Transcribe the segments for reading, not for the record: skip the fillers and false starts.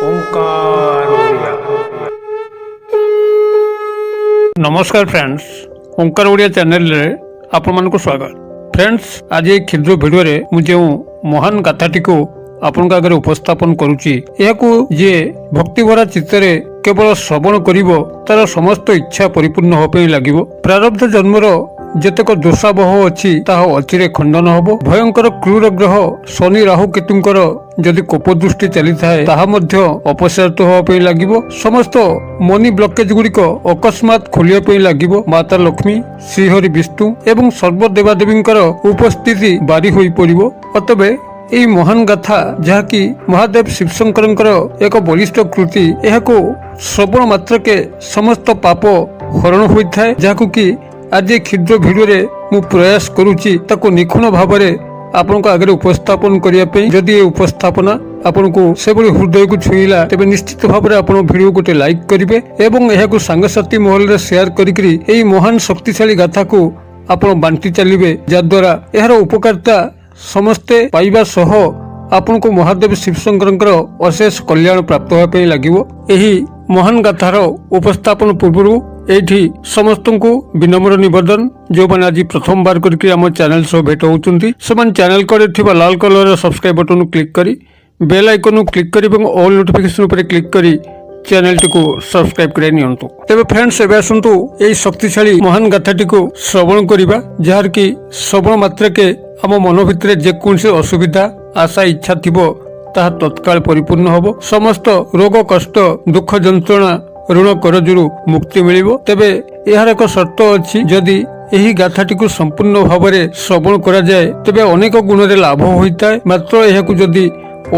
ओंकार ओडिया। नमस्कार फ्रेंड्स, ओंकार ओडिया चैनल रे आपण मन को स्वागत। फ्रेंड्स, आज एक क्षुद्र वीडियो रे मुझे महान गाथाटी को आपण आगे उपस्थापन करुची। याकू जे भक्ति भरा चित्तरे केवल श्रवण करिवो तार समस्त इच्छा परिपूर्ण होपे लागिवो। प्रारब्ध जन्मर जेतक दोषाबह अछि ताहा अचिरे खंडन हबो। भयंकर क्रूर ग्रह शनि राहु केतुंकर जदि कोप दृष्टि चली थाए ताहा मध्य अपसारित होवा पे लागिवो। समस्त मनी ब्लॉकेज गुड़िक अकस्मात खोलिया पे लागिवो। माता लक्ष्मी, श्रीहरि विष्णु एवं सर्व देवादेवींकर उपस्थिति बारी होई पड़िवो। अतबे এই মহান গাথা যাহাকি মহাদেব শিবশঙ্করଙ୍କର ଏକ ବଳିଷ୍ଠ କୃତି, ଏହାକୁ ଶ୍ରବଣ ମାତ୍ରକେ ସମସ୍ତ ପାପ ହରଣ ହୋଇଥାଏ। ଯାହାକୁ କି ଆଜି କ୍ଷୁଦ୍ର ଭିଡ଼ିଓରେ ମୁଁ ପ୍ରୟାସ କରୁଛି ତାକୁ ନିଖୁଣ ଭାବରେ ଆପଣଙ୍କ ଆଗରେ ଉପସ୍ଥାପନ କରିବା ପାଇଁ। ଯଦି ଏ ଉପସ୍ଥାପନା ଆପଣଙ୍କୁ ସେଭଳି ହୃଦୟକୁ ଛୁଇଁଲା ତେବେ ନିଶ୍ଚିତ ଭାବରେ ଆପଣ ଭିଡ଼ିଓ ଗୋଟେ ଲାଇକ୍ କରିବେ ଏବଂ ଏହାକୁ ସାଙ୍ଗସାଥି ମହଲରେ ସେୟାର କରିକିରି ଏହି ମହାନ ଶକ୍ତିଶାଳୀ ଗାଥାକୁ ଆପଣ ବାଣ୍ଟି ଚାଲିବେ, ଯାଦ୍ୱାରା ଏହାର ଉପକାରିତା ସମସ୍ତେ ପାଇବା ସହ ଆପଣଙ୍କୁ ମହାଦେବ ଶିବଶଙ୍କରଙ୍କର ଅଶେଷ କଲ୍ୟାଣ ପ୍ରାପ୍ତ ହେବା ପାଇଁ ଲାଗିବ। ଏହି ମହାନ ଗାଥାର ଉପସ୍ଥାପନ ପୂର୍ବରୁ ଏଇଠି ସମସ୍ତଙ୍କୁ ବିନମ୍ର ନିବେଦନ, ଯେଉଁମାନେ ଆଜି ପ୍ରଥମବାର କରିକି ଆମ ଚ୍ୟାନେଲ ସହ ଭେଟ ହେଉଛନ୍ତି ସେମାନେ ଚ୍ୟାନେଲ କଡ଼େ ଥିବା ଲାଲ କଲରର ସବସ୍କ୍ରାଇବ ବଟନକୁ କ୍ଲିକ୍ କରି ବେଲ୍ ଆଇକନକୁ କ୍ଲିକ୍ କରି ଏବଂ ଅଲ୍ ନୋଟିଫିକେସନ ଉପରେ କ୍ଲିକ୍ କରି ଚ୍ୟାନେଲଟିକୁ ସବସ୍କ୍ରାଇବ କରି ନିଅନ୍ତୁ। ତେବେ ଫ୍ରେଣ୍ଡସ୍, ଏବେ ଆସନ୍ତୁ ଏହି ଶକ୍ତିଶାଳୀ ମହାନ ଗାଥାଟିକୁ ଶ୍ରବଣ କରିବା, ଯାହାର କି ଶ୍ରବଣ ମାତ୍ରକେ ଆମ ମନ ଭିତରେ ଯେକୌଣସି ଅସୁବିଧା, ଆଶା, ଇଚ୍ଛା ଥିବ ତାହା ତତ୍କାଳ ପରିପୂର୍ଣ୍ଣ ହେବ। ସମସ୍ତ ରୋଗ, କଷ୍ଟ, ଦୁଃଖ, ଯନ୍ତ୍ରଣା, ଋଣ କରଜରୁ ମୁକ୍ତି ମିଳିବ। ତେବେ ଏହାର ଏକ ସର୍ତ୍ତ ଅଛି, ଯଦି ଏହି ଗାଥାଟିକୁ ସମ୍ପୂର୍ଣ୍ଣ ଭାବରେ ଶ୍ରବଣ କରାଯାଏ ତେବେ ଅନେକ ଗୁଣରେ ଲାଭ ହୋଇଥାଏ। ମାତ୍ର ଏହାକୁ ଯଦି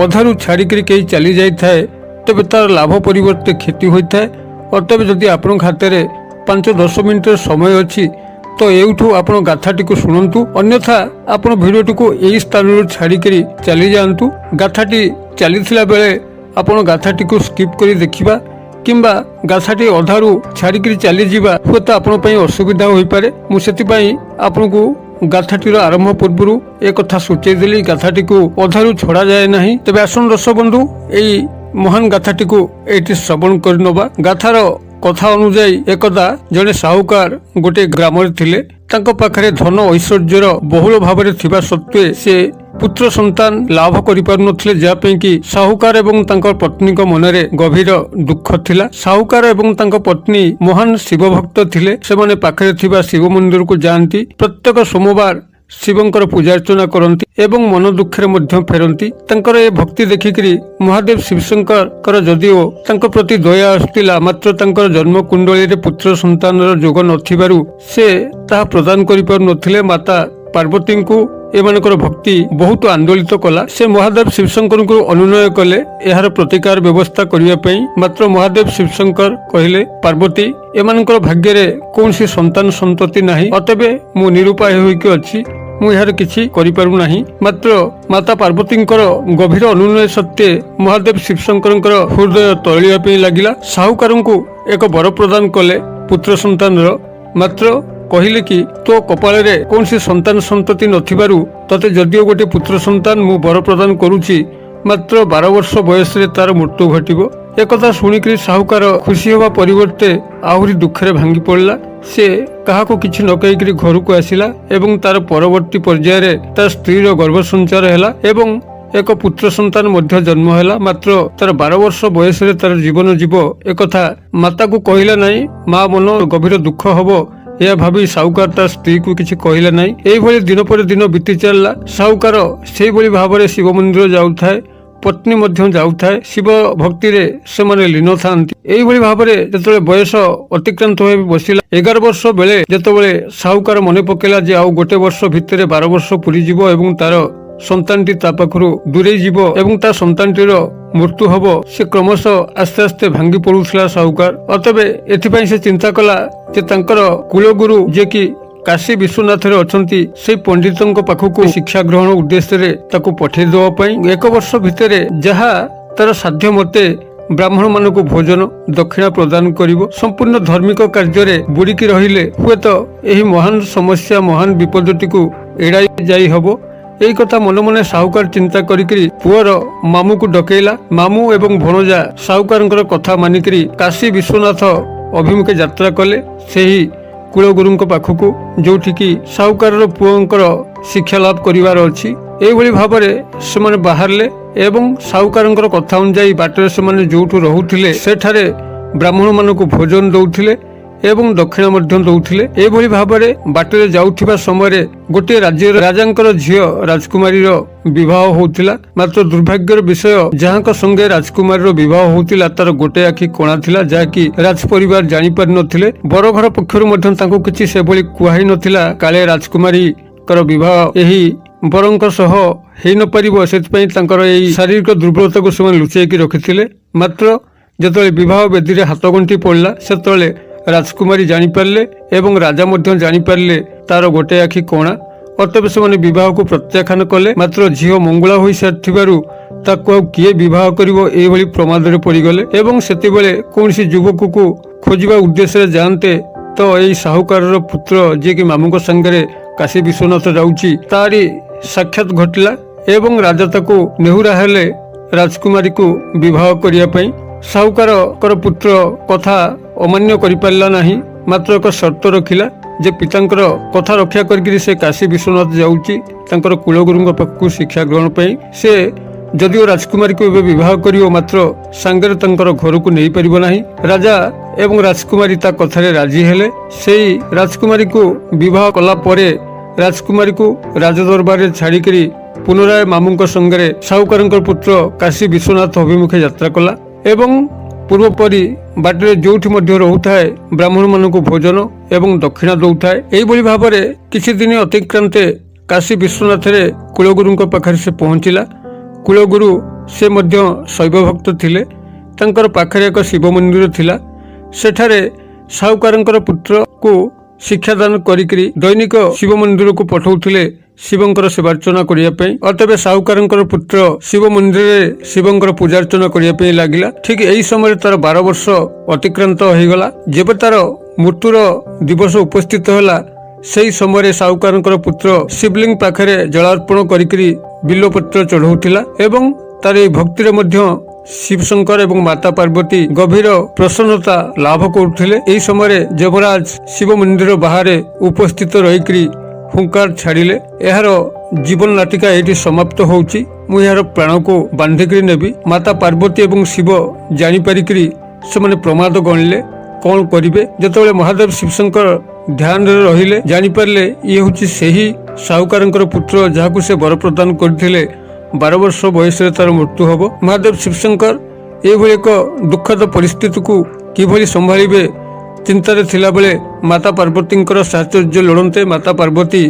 ଅଧାରୁ ଛାଡ଼ିକରି କେହି ଚାଲି ଯାଇଥାଏ ତେବେ ତାର ଲାଭ ପରିବର୍ତ୍ତେ କ୍ଷତି ହୋଇଥାଏ। ଅତଏବ ଯଦି ଆପଣଙ୍କ ହାତରେ 5-10 ମିନିଟର ସମୟ ଅଛି ତ ଏଇଠୁ ଆପଣ ଗାଥାଟିକୁ ଶୁଣନ୍ତୁ, ଅନ୍ୟଥା ଆପଣ ଭିଡ଼ିଓଟିକୁ ଏହି ସ୍ଥାନରୁ ଛାଡ଼ିକରି ଚାଲି ଯାଆନ୍ତୁ। ଗାଥାଟି ଚାଲିଥିଲା ବେଳେ ଆପଣ ଗାଥାଟିକୁ ସ୍କିପ୍ କରି ଦେଖିବା କିମ୍ବା ଗାଥାଟି ଅଧାରୁ ଛାଡ଼ିକରି ଚାଲିଯିବା ହୁଏତ ଆପଣଙ୍କ ପାଇଁ ଅସୁବିଧା ହୋଇପାରେ। ମୁଁ ସେଥିପାଇଁ ଆପଣଙ୍କୁ ଗାଥାଟିର ଆରମ୍ଭ ପୂର୍ବରୁ ଏକଥା ସୂଚାଇ ଦେଲି, ଗାଥାଟିକୁ ଅଧାରୁ ଛଡ଼ାଯାଏ ନାହିଁ। ତେବେ ଆସନ୍ତୁ ଦର୍ଶକ ବନ୍ଧୁ, ଏହି ମହାନ ଗାଥାଟିକୁ ଏଇଠି ଶ୍ରବଣ କରିନେବା। ଗାଥାର କଥା ଅନୁଯାୟୀ ଏକଦା ଜଣେ ସାହୁକାର ଗୋଟିଏ ଗ୍ରାମରେ ଥିଲେ। ତାଙ୍କ ପାଖରେ ଧନ ଐଶ୍ୱର୍ଯ୍ୟର ବହୁଳ ଭାବରେ ଥିବା ସତ୍ତ୍ୱେ ସେ ପୁତ୍ର ସନ୍ତାନ ଲାଭ କରିପାରୁନଥିଲେ, ଯାହା ପାଇଁ କି ସାହୁକାର ଏବଂ ତାଙ୍କ ପତ୍ନୀଙ୍କ ମନରେ ଗଭୀର ଦୁଃଖ ଥିଲା। ସାହୁକାର ଏବଂ ତାଙ୍କ ପତ୍ନୀ ମହାନ ଶିବ ଭକ୍ତ ଥିଲେ। ସେମାନେ ପାଖରେ ଥିବା ଶିବ ମନ୍ଦିରକୁ ଯାଆନ୍ତି, ପ୍ରତ୍ୟେକ ସୋମବାର ଶିବଙ୍କର ପୂଜାର୍ଚ୍ଚନା କରନ୍ତି ଏବଂ ମନ ଦୁଃଖରେ ମଧ୍ୟ ଫେରନ୍ତି। ତାଙ୍କର ଏ ଭକ୍ତି ଦେଖିକରି ମହାଦେବ ଶିବଶଙ୍କରଙ୍କର ଯଦିଓ ତାଙ୍କ ପ୍ରତି ଦୟା ଆସୁଥିଲା, ମାତ୍ର ତାଙ୍କର ଜନ୍ମ କୁଣ୍ଡଳୀରେ ପୁତ୍ର ସନ୍ତାନର ଯୋଗ ନଥିବାରୁ ସେ ତାହା ପ୍ରଦାନ କରିପାରୁନଥିଲେ। ମାତା ପାର୍ବତୀଙ୍କୁ ଏମାନଙ୍କର ଭକ୍ତି ବହୁତ ଆନ୍ଦୋଳିତ କଲା। ସେ ମହାଦେବ ଶିବଶଙ୍କରଙ୍କୁ ଅନୁନୟ କଲେ ଏହାର ପ୍ରତିକାର ବ୍ୟବସ୍ଥା କରିବା ପାଇଁ। ମାତ୍ର ମହାଦେବ ଶିବଶଙ୍କର କହିଲେ, ପାର୍ବତୀ, ଏମାନଙ୍କର ଭାଗ୍ୟରେ କୌଣସି ସନ୍ତାନ ସନ୍ତତି ନାହିଁ, ଅତବେ ମୁଁ ନିରୁପାୟ ହୋଇକି ଅଛି, ମୁଁ ଏହାର କିଛି କରିପାରୁ ନାହିଁ। ମାତ୍ର ମାତା ପାର୍ବତୀଙ୍କର ଗଭୀର ଅନୁନୟ ସତ୍ତ୍ୱେ ମହାଦେବ ଶିବଶଙ୍କରଙ୍କର ହୃଦୟ ତରଳିବା ପାଇଁ ଲାଗିଲା। ସାହୁକାରଙ୍କୁ ଏକ ବର ପ୍ରଦାନ କଲେ ପୁତ୍ର ସନ୍ତାନର, ମାତ୍ର କହିଲେ କି ତୋ କପାଳରେ କୌଣସି ସନ୍ତାନ ସନ୍ତତି ନଥିବାରୁ ତତେ ଯଦିଓ ଗୋଟିଏ ପୁତ୍ର ସନ୍ତାନ ମୁଁ ବର ପ୍ରଦାନ କରୁଛି, ମାତ୍ର 12 ବର୍ଷ ବୟସରେ ତାର ମୃତ୍ୟୁ ଘଟିବ। ଏକଥା ଶୁଣିକରି ସାହୁକାର ଖୁସି ହେବା ପରିବର୍ତ୍ତେ ଆହୁରି ଦୁଃଖରେ ଭାଙ୍ଗି ପଡ଼ିଲା। ସେ କାହାକୁ କିଛି ନ କହିକରି ଘରକୁ ଆସିଲା ଏବଂ ତାର ପରବର୍ତ୍ତୀ ପର୍ଯ୍ୟାୟରେ ତାର ସ୍ତ୍ରୀର ଗର୍ଭ ସଞ୍ଚାର ହେଲା ଏବଂ ଏକ ପୁତ୍ର ସନ୍ତାନ ମଧ୍ୟ ଜନ୍ମ ହେଲା। ମାତ୍ର ତାର 12 ବର୍ଷ ବୟସରେ ତାର ଜୀବନ ଯିବ ଏକଥା ମାତାକୁ କହିଲା ନାହିଁ। ମା ମନ ଗଭୀର ଦୁଃଖ ହବ ଏହା ଭାବି ସାହୁକାର ତା ସ୍ତ୍ରୀକୁ କିଛି କହିଲା ନାହିଁ। ଏଇଭଳି ଦିନ ପରେ ଦିନ ବିତି ଚାଲିଲା। ସାହୁକାର ସେଇଭଳି ଭାବରେ ଶିବ ମନ୍ଦିର ଯାଉଥାଏ, ପତ୍ନୀ ମଧ୍ୟ ଯାଉଥାଏ, ଶିବ ଭକ୍ତିରେ ସେମାନେ ଲୀନ ଥାନ୍ତି। ଏଇଭଳି ଭାବରେ ଯେତେବେଳେ ବୟସ ଅତିକ୍ରାନ୍ତ ହୋଇ ବସିଲା, 11 ବର୍ଷ ବେଳେ ଯେତେବେଳେ ସାହୁକାର ମନେ ପକେଇଲା ଯେ ଆଉ ଗୋଟେ ବର୍ଷ ଭିତରେ 12 ବର୍ଷ ପୁରିଯିବ ଏବଂ ତାର ସନ୍ତାନଟି ତା ପାଖରୁ ଦୂରେଇ ଯିବ ଏବଂ ତା ସନ୍ତାନଟିର ମୃତ୍ୟୁ ହବ, ସେ କ୍ରମଶଃ ଆସ୍ତେ ଆସ୍ତେ ଭାଙ୍ଗି ପଡୁଥିଲା ସାହୁକାର। ଅତବେ ଏଥିପାଇଁ ସେ ଚିନ୍ତା କଲା ଯେ ତାଙ୍କର କୁଳଗୁରୁ ଯିଏ କି କାଶୀ ବିଶ୍ୱନାଥରେ ଅଛନ୍ତି, ସେଇ ପଣ୍ଡିତଙ୍କ ପାଖକୁ ଶିକ୍ଷା ଗ୍ରହଣ ଉଦ୍ଦେଶ୍ୟରେ ତାକୁ ପଠେଇ ଦେବା ପାଇଁ 1 ବର୍ଷ ଭିତରେ ଯାହା ତାର ସାଧ୍ୟ ମତେ ବ୍ରାହ୍ମଣ ମାନଙ୍କୁ ଭୋଜନ ଦକ୍ଷିଣା ପ୍ରଦାନ କରିବ। ସମ୍ପୂର୍ଣ୍ଣ ଧାର୍ମିକ କାର୍ଯ୍ୟରେ ବୁଡ଼ିକି ରହିଲେ ହୁଏତ ଏହି ମହାନ ସମସ୍ୟା, ମହାନ ବିପଦଟିକୁ ଏଡ଼ାଇ ଯାଇ ହବ। এই কথা মনে মনে ସାହୁକାର ଚିନ୍ତା କରିକିରି ପୁଅର ମାମୁଁକୁ ଡକେଇଲା। ମାମୁଁ ଏବଂ ଭଣଜା ସାହୁକାରଙ୍କର କଥା ମାନିକିରି କାଶୀ ବିଶ୍ୱନାଥ ଅଭିମୁଖେ ଯାତ୍ରା କଲେ, ସେହି କୁଳଗୁରୁଙ୍କ ପାଖକୁ, ଯୋଉଠିକି ସାହୁକାରର ପୁଅଙ୍କର ଶିକ୍ଷା ଲାଭ କରିବାର ଅଛି। ଏଇଭଳି ଭାବରେ ସେମାନେ ବାହାରିଲେ ଏବଂ ସାହୁକାରଙ୍କର କଥା ଅନୁଯାୟୀ ବାଟରେ ସେମାନେ ଯୋଉଠୁ ରହୁଥିଲେ ସେଠାରେ ବ୍ରାହ୍ମଣ ମାନଙ୍କୁ ଭୋଜନ ଦଉଥିଲେ ଏବଂ ଦକ୍ଷିଣା ମଧ୍ୟ ଦଉଥିଲେ। ଏଭଳି ଭାବରେ ବାଟରେ ଯାଉଥିବା ସମୟରେ ଗୋଟିଏ ରାଜ୍ୟର ରାଜାଙ୍କର ଝିଅ ରାଜକୁମାରୀର ବିବାହ ହଉଥିଲା। ମାତ୍ର ଦୁର୍ଭାଗ୍ୟର ବିଷୟ, ଯାହାଙ୍କ ସଙ୍ଗେ ରାଜକୁମାରୀର ବିବାହ ହଉଥିଲା ତାର ଗୋଟେ ଆଖି କଣା ଥିଲା, ଯାହାକି ରାଜ ପରିବାର ଜାଣିପାରି ନଥିଲେ। ବରଘର ପକ୍ଷରୁ ମଧ୍ୟ ତାଙ୍କୁ କିଛି ସେଭଳି କୁହାଇ ନଥିଲା, କାଳେ ରାଜକୁମାରୀଙ୍କର ବିବାହ ଏହି ବରଙ୍କ ସହ ହେଇ ନପାରିବ, ସେଥିପାଇଁ ତାଙ୍କର ଏହି ଶାରୀରିକ ଦୁର୍ବଳତାକୁ ସେମାନେ ଲୁଚେଇକି ରଖିଥିଲେ। ମାତ୍ର ଯେତେବେଳେ ବିବାହ ବେଦୀରେ ହାତ ଗଣ୍ଠି ପଡ଼ିଲା ସେତେବେଳେ ରାଜକୁମାରୀ ଜାଣିପାରିଲେ ଏବଂ ରାଜା ମଧ୍ୟ ଜାଣିପାରିଲେ ତାର ଗୋଟେ ଆଖି କଣା। ଅତଏବ ସେମାନେ ବିବାହକୁ ପ୍ରତ୍ୟାଖ୍ୟାନ କଲେ। ମାତ୍ର ଝିଅ ମଙ୍ଗୁଳା ହୋଇସାରିଥିବାରୁ ତାକୁ ଆଉ କିଏ ବିବାହ କରିବ, ଏଇଭଳି ପ୍ରମାଦରେ ପଡ଼ିଗଲେ। ଏବଂ ସେତେବେଳେ କୌଣସି ଯୁବକକୁ ଖୋଜିବା ଉଦ୍ଦେଶ୍ୟରେ ଯାଆନ୍ତେ ତ ଏଇ ସାହୁକାରର ପୁତ୍ର, ଯିଏକି ମାମୁଙ୍କ ସାଙ୍ଗରେ କାଶୀ ବିଶ୍ୱନାଥ ଯାଉଛି, ତାରି ସାକ୍ଷାତ ଘଟିଲା ଏବଂ ରାଜା ତାକୁ ନେହୁରା ହେଲେ ରାଜକୁମାରୀକୁ ବିବାହ କରିବା ପାଇଁ। ସାହୁକାରଙ୍କର ପୁତ୍ର କଥା ଅମାନ୍ୟ କରିପାରିଲା ନାହିଁ, ମାତ୍ର ଏକ ସର୍ତ୍ତ ରଖିଲା ଯେ ପିତାଙ୍କର କଥା ରକ୍ଷା କରିକି ସେ କାଶୀ ବିଶ୍ୱନାଥ ଯାଉଛି ତାଙ୍କର କୁଳଗୁରୁଙ୍କ ପାଖକୁ ଶିକ୍ଷା ଗ୍ରହଣ ପାଇଁ। ସେ ଯଦିଓ ରାଜକୁମାରୀକୁ ଏବେ ବିବାହ କରିବ, ମାତ୍ର ସାଙ୍ଗରେ ତାଙ୍କର ଘରକୁ ନେଇପାରିବ ନାହିଁ। ରାଜା ଏବଂ ରାଜକୁମାରୀ ତା କଥାରେ ରାଜି ହେଲେ। ସେଇ ରାଜକୁମାରୀକୁ ବିବାହ କଲା ପରେ ରାଜକୁମାରୀକୁ ରାଜଦରବାରରେ ଛାଡ଼ିକରି ପୁନରାୟ ମାମୁଙ୍କ ସଙ୍ଗରେ ସାହୁକାରଙ୍କ ପୁତ୍ର କାଶୀ ବିଶ୍ୱନାଥ ଅଭିମୁଖେ ଯାତ୍ରା କଲା ଏବଂ ପୂର୍ବପରି ବାଟରେ ଯୋଉଠି ମଧ୍ୟ ରହୁଥାଏ ବ୍ରାହ୍ମଣ ମାନଙ୍କୁ ଭୋଜନ ଏବଂ ଦକ୍ଷିଣା ଦଉଥାଏ। ଏଇଭଳି ଭାବରେ କିଛି ଦିନ ଅତିକ୍ରାନ୍ତେ କାଶୀ ବିଶ୍ୱନାଥରେ କୁଳଗୁରୁଙ୍କ ପାଖରେ ସେ ପହଞ୍ଚିଲା। କୁଳଗୁରୁ ସେ ମଧ୍ୟ ଶୈବ ଭକ୍ତ ଥିଲେ। ତାଙ୍କର ପାଖରେ ଏକ ଶିବ ମନ୍ଦିର ଥିଲା। ସେଠାରେ ସାହୁକାରଙ୍କର ପୁତ୍ରକୁ ଶିକ୍ଷାଦାନ କରିକିରି ଦୈନିକ ଶିବ ମନ୍ଦିରକୁ ପଠାଉଥିଲେ ଶିବଙ୍କର ସେବାର୍ଚ୍ଚନା କରିବା ପାଇଁ। ଅତଏବ ସାହୁକାରଙ୍କର ପୁତ୍ର ଶିବ ମନ୍ଦିରରେ ଶିବଙ୍କର ପୂଜାର୍ଚ୍ଚନା କରିବା ପାଇଁ ଲାଗିଲା। ଠିକ ଏହି ସମୟରେ ତାର 12 ବର୍ଷ ଅତିକ୍ରାନ୍ତ ହୋଇଗଲା। ଯେବେ ତାର ମୃତ୍ୟୁର ଦିବସ ଉପସ୍ଥିତ ହେଲା, ସେହି ସମୟରେ ସାହୁକାରଙ୍କର ପୁତ୍ର ଶିବଲିଙ୍ଗ ପାଖରେ ଜଳାର୍ପଣ କରିକିରି ବିଲ୍ୱପତ୍ର ଚଢଉଥିଲା ଏବଂ ତାର ଏହି ଭକ୍ତିରେ ମଧ୍ୟ ଶିବଶଙ୍କର ଏବଂ ମାତା ପାର୍ବତୀ ଗଭୀର ପ୍ରସନ୍ନତା ଲାଭ କରୁଥିଲେ। ଏହି ସମୟରେ ଯମରାଜ ଶିବ ମନ୍ଦିର ବାହାରେ ଉପସ୍ଥିତ ରହିକରି ହୁଙ୍କାର ଛାଡ଼ିଲେ, ଏହାର ଜୀବନ ନାଟିକା ଏଇଠି ସମାପ୍ତ ହଉଛି, ମୁଁ ଏହାର ପ୍ରାଣକୁ ବାନ୍ଧିକିରି ନେବି। ମାତା ପାର୍ବତୀ ଏବଂ ଶିବ ଜାଣିପାରିକିରି ସେମାନେ ପ୍ରମାଦ ଗଣିଲେ କଣ କରିବେ। ଯେତେବେଳେ ମହାଦେବ ଶିବଶଙ୍କର ଧ୍ୟାନରେ ରହିଲେ, ଜାଣିପାରିଲେ ଇଏ ହେଉଛି ସେହି ସାହୁକାରଙ୍କର ପୁତ୍ର ଯାହାକୁ ସେ ବର ପ୍ରଦାନ କରିଥିଲେ 12 ବର୍ଷ ବୟସରେ ତାର ମୃତ୍ୟୁ ହେବ। ମହାଦେବ ଶିବଶଙ୍କର ଏଇଭଳି ଏକ ଦୁଃଖଦ ପରିସ୍ଥିତିକୁ କିଭଳି ସମ୍ଭାଳିବେ ଚିନ୍ତାରେ ଥିଲାବେଳେ ମାତା ପାର୍ବତୀଙ୍କର ସାହଚର୍ଯ୍ୟ ଲୋଡ଼ନ୍ତେ ମାତା ପାର୍ବତୀ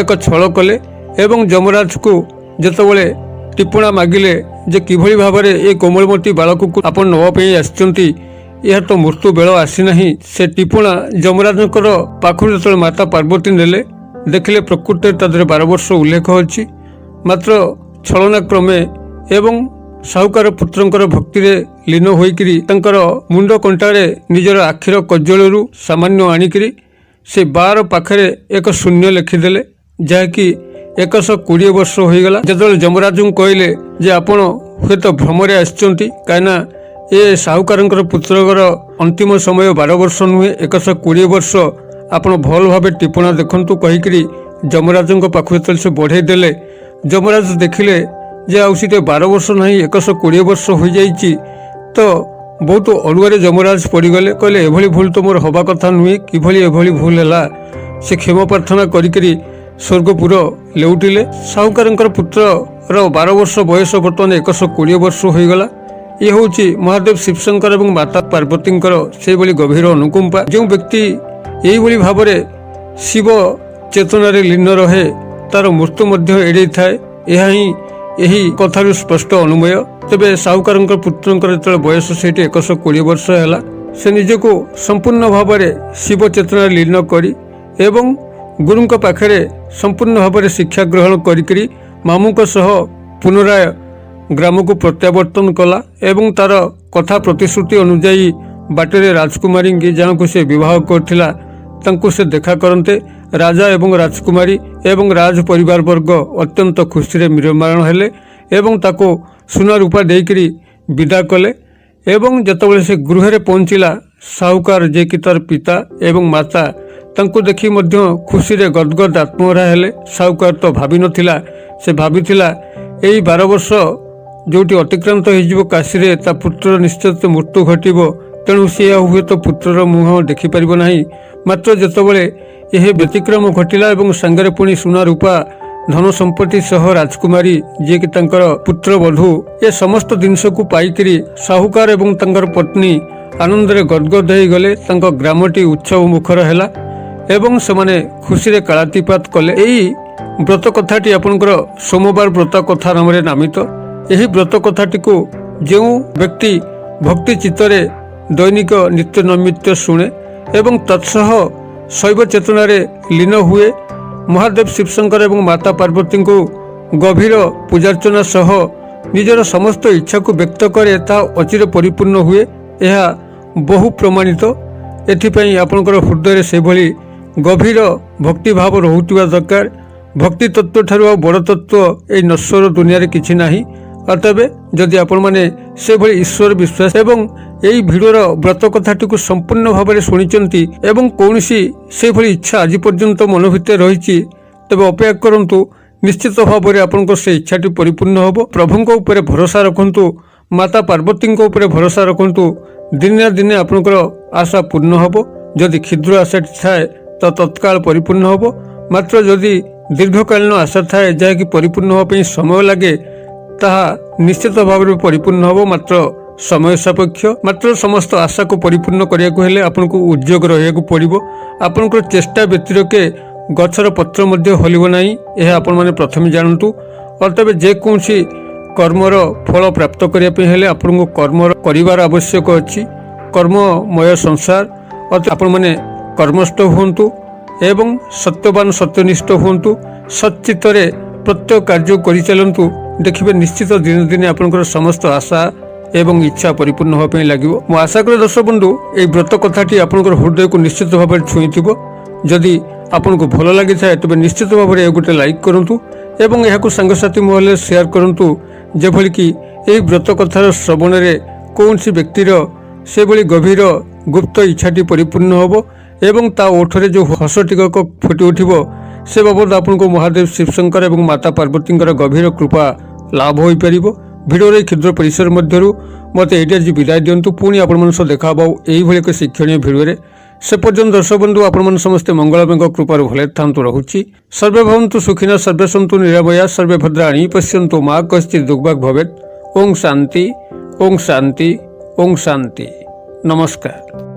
ଏକ ଛଳ କଲେ ଏବଂ ଯମରାଜକୁ ଯେତେବେଳେ ଟିପଣା ମାଗିଲେ ଯେ କିଭଳି ଭାବରେ ଏ କୋମଳମତୀ ବାଳକକୁ ଆପଣ ନେବା ପାଇଁ ଆସିଛନ୍ତି, ଏହା ତ ମୃତ୍ୟୁ ବେଳ ଆସିନାହିଁ। ସେ ଟିପଣା ଯମରାଜଙ୍କର ପାଖରୁ ଯେତେବେଳେ ମାତା ପାର୍ବତୀ ନେଲେ, ଦେଖିଲେ ପ୍ରକୃତରେ ତା ଦେହରେ 12 ବର୍ଷ ଉଲ୍ଲେଖ ଅଛି। ମାତ୍ର ଛଳନା କ୍ରମେ ଏବଂ ସାହୁକାର ପୁତ୍ରଙ୍କର ଭକ୍ତିରେ ଲୀନ ହୋଇକରି ତାଙ୍କର ମୁଣ୍ଡ କଣ୍ଟାରେ ନିଜର ଆଖିର କଜ୍ଜଳରୁ ସାମାନ୍ୟ ଆଣିକିରି ସେ 12 ପାଖରେ ଏକ ଶୂନ୍ୟ ଲେଖିଦେଲେ, ଯାହାକି 120 ବର୍ଷ ହୋଇଗଲା। ଯେତେବେଳେ ଯମରାଜଙ୍କୁ କହିଲେ ଯେ ଆପଣ ହୁଏତ ଭ୍ରମରେ ଆସିଛନ୍ତି, କାହିଁକିନା ଏ ସାହୁକାରଙ୍କର ପୁତ୍ରଙ୍କର ଅନ୍ତିମ ସମୟ 12 ବର୍ଷ ନୁହେଁ 120 ବର୍ଷ, ଆପଣ ଭଲ ଭାବେ ଟିପଣା ଦେଖନ୍ତୁ କହିକିରି ଯମରାଜଙ୍କ ପାଖକୁ ଯେତେବେଳେ ସେ ବଢ଼େଇ ଦେଲେ, ଯମରାଜ ଦେଖିଲେ ଯେ ଆଉ ସେଠି 12 ବର୍ଷ ନାହିଁ 120 ବର୍ଷ ହୋଇଯାଇଛି। ତ ବହୁତ ଅଡ଼ୁଆରେ ଯମରାଜ ପଡ଼ିଗଲେ, କହିଲେ ଏଭଳି ଭୁଲ ତ ମୋର ହେବା କଥା ନୁହେଁ, କିଭଳି ଏଭଳି ଭୁଲ ହେଲା। ସେ କ୍ଷମା ପ୍ରାର୍ଥନା କରିକିରି ସ୍ୱର୍ଗପୁର ଲେଉଟିଲେ। ସାହୁକାରଙ୍କର ପୁତ୍ରର 12 ବର୍ଷ ବୟସ ବର୍ତ୍ତମାନ 120 ବର୍ଷ ହୋଇଗଲା। ଇଏ ହେଉଛି ମହାଦେବ ଶିବଶଙ୍କର ଏବଂ ମାତା ପାର୍ବତୀଙ୍କର ସେଇଭଳି ଗଭୀର ଅନୁକମ୍ପା। ଯେଉଁ ବ୍ୟକ୍ତି ଏଇଭଳି ଭାବରେ ଶିବ ଚେତନାରେ ଲୀନ ରହେ, ତାର ମୃତ୍ୟୁ ମଧ୍ୟ ଏଡ଼େଇ ଥାଏ। ଏହା ହିଁ ଏହି କଥାରୁ ସ୍ପଷ୍ଟ ଅନୁମୟ। ତେବେ ସାହୁକାରଙ୍କ ପୁତ୍ରଙ୍କର ଯେତେବେଳେ ବୟସ ସେଇଠି 120 ବର୍ଷ ହେଲା, ସେ ନିଜକୁ ସମ୍ପୂର୍ଣ୍ଣ ଭାବରେ ଶିବ ଚେତନାରେ ଲୀନ କରି ଏବଂ ଗୁରୁଙ୍କ ପାଖରେ ସମ୍ପୂର୍ଣ୍ଣ ଭାବରେ ଶିକ୍ଷା ଗ୍ରହଣ କରିକିରି ମାମୁଙ୍କ ସହ ପୁନରାୟ ଗ୍ରାମକୁ ପ୍ରତ୍ୟାବର୍ତ୍ତନ କଲା ଏବଂ ତାର କଥା ପ୍ରତିଶ୍ରୁତି ଅନୁଯାୟୀ ବାଟରେ ରାଜକୁମାରୀ ଯାହାକୁ ସେ ବିବାହ କରିଥିଲା ତାଙ୍କୁ ସେ ଦେଖା କରନ୍ତେ। राजा एवं राजकुमारी एवं राज परिवार वर्ग अत्यंत खुशी मिरमाण हेले एवं ताको सुना रूपा देकरी विदा कले एवं जतबेले से गृह रे पहुँचला साहुकार जे कि तार पिता एवं माता तांको देखि मध्य खुशी रे गदगद आत्महरा हेले। साहुकार तो भाभी नथिला, से भाबीथिला एई 12 वर्ष जोटी अतिक्रांत हो काशी रे ता पुत्र निश्चित मृत्यु घटिबो, तेणु सी हुए तो पुत्रर मुह देखिपार ना। मात्र जितेबाला यह व्यतिक्रम घटिला एवं सांगरे पुणी सुना रूपा धन संपत्ति सह राजकुमारी जी कि पुत्र वधू ए समस्त जिनस को पाइकरी साहुकार एवं तंकर पत्नी आनंद रे गदगद हो गले। ग्रामटी उत्सव मुखर हैला एवं सेमाने खुशी रे कालातीपात कले। यही व्रत कथाटी आपनकर सोमवार व्रत कथा नाम नामित। यही व्रत कथाटी को जो व्यक्ति भक्ति चित्तरे दैनिक नित्य नैमित्य शुणे एवं तत्सह शैव चेतना रे लीन हुए, महादेव शिवशंकर एवं माता पार्वती को गभीर पूजार्चना सह निजर समस्त इच्छा को व्यक्त करे ता अचिर परिपूर्ण हुए। यह बहु प्रमाणित। एथिपाई आपनकर हृदय से भली गभीर भक्ति भाव रहुतिबा दरकार। भक्ति तत्व ठारू बड़ तत्व ए नश्वर दुनिया रे किछि नाही। अतबे जदि आपण माने से भली ईश्वर विश्वास एवं यही भिडर व्रत कथाटी को संपूर्ण भाव में शुणिचंती एवं कौनसी से भली इच्छा आज पर्यंत मन भितर रही, तेबे अपेक्षा करंतु निश्चित भाव में आपन से इच्छाटी परिपूर्ण होबो। प्रभुंक ऊपर भरोसा रखंतु, माता पार्वती ऊपर भरोसा रखंतु, दिने दिने आपनकर आशा पूर्ण होबो। जदि क्षुद्र आशा थाए तो तत्काल परिपूर्ण होबो, मात्र जदि दीर्घकालीन आशा थाए जहाँकि परिपूर्ण होगा समय लगे ताहा निश्चित भाव में परिपूर्ण होबो, मात्र समय सापेक्ष। मात्र समस्त आशा को परिपूर्ण करने को हेले आपन को उद्योग रहिया पड़ो। आपन चेष्टा व्यतिरके गछर पत्र मध्य हलिब नाही, यह आपण माने प्रथम जानतु। अतबे जेकोसी कर्मर फल प्राप्त करने हेले आपन को कर्म करिवार आवश्यक अछि। कर्ममय संसार अत आपण माने कर्मस्थ हुंतु एवं सत्यवान सत्यनिष्ठ हुंतु। सच्चित्तरे प्रत्येक कार्य करि चलंतु, देखिबे निश्चित दिन दिन आपनकर समस्त आशा एवं इच्छा परिपूर्ण होगा लगे। मो आशा कर दर्शक बंधु ये व्रत कथाटी आपनकर हृदय को निश्चित भाव में छुईथिबो। जदि आपन को भल लगी थाए तबे निश्चित भाव में गोटे लाइक करंतु एवं यहाकु सांगसाथी महल शेयर करंतु, जेभली कि एही व्रत कथार श्रवण रे कौनसी व्यक्तिर से भली गभीर गुप्त इच्छाटी परिपूर्ण होबो एवं ता ओठरे जो हस टिकक फुटी उठिबो से बाबद आपन को महादेव शिवशंकर एवं माता पार्वती गभीर कृपा लाभ हो पारिबो। भिडियो क्षुद्र परिसर मध्यरु मते एटी आज विदाय दिंतु। पुणी आपण सह देखा यही एक शिक्षणीय भिडियो। से पर्यंत दर्शक बंधु आपण समस्ते मंगलमय कृपार भले थांतु रहुछि। सर्वे भवन्तु सुखिनः, सर्वे सन्तु निरामया, सर्वे भद्राणि पश्यन्तु मा कश्चित् दुर्भाग् भवेत्। ओम शांति, ओम शांति, ओम शांति। नमस्कार।